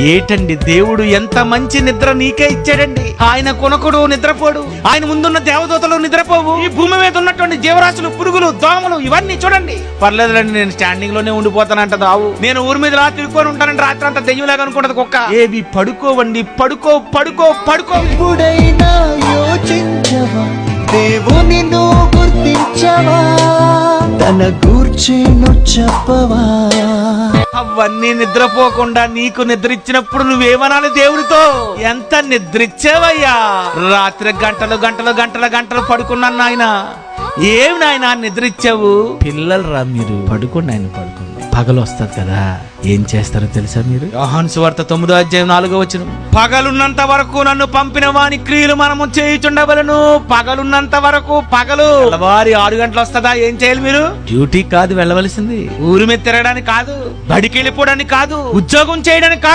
ఏటండి దేవుడు ఎంత మంచి నిద్ర నీకే ఇచ్చాడండి. ఆయన కొనకుడు నిద్రపోడు, ఆయన ముందున్న దేవదూతలు నిద్రపోవు, ఈ భూమి మీద ఉన్నటువంటి జీవరాశులు, పురుగులు, దోమలు ఇవన్నీ చూడండి. పర్లేదులండి, నేను స్టాండింగ్ లోనే ఉండిపోతానంటది ఆవు. నేను ఊరి మీద రాత్రి తిరుక్కొని ఉంటానంటే రాత్రి అంతా దెయ్యంలాగా అనుకుంటది కుక్క. ఏవి పడుకోవండి, పడుకో పడుకో పడుకో. ఎప్పుడైనా యోచించవా, దేవుని నువ్వు గుర్తించవా, తన గూర్చి నువ్వు చెప్పవా. అవన్నీ నిద్రపోకుండా నీకు నిద్ర ఇచ్చినప్పుడు నువ్వేమనాలి దేవుడితో? ఎంత నిద్రిచ్చావయ్యా, రాత్రి గంటలు గంటలు గంటలు గంటలు పడుకున్నాను నాయన. ఏమి నాయన నిద్రిచ్చావు? పిల్లలు రా మీరు, పడుకోండి ఆయన, పడుకోండి. పగలు వస్తుంది కదా, ఏం చేస్తారో తెలుసా మీరు? యోహాను సువార్త 9:4 పగలున్నంత వరకు నన్ను పంపిన వాని క్రియలు మనము చేయుచుండవలను. పగలున్నంత వరకు, పగలు వారి 6 గంటలు వస్తుందా, ఏం చేయాలి మీరు? డ్యూటీ కాదు వెళ్ళవలసింది, ఊరి మీద తిరగడానికి కాదు, బడికి వెళ్ళిపోవడానికి కాదు, ఉద్యోగం చేయడానికి కాదు.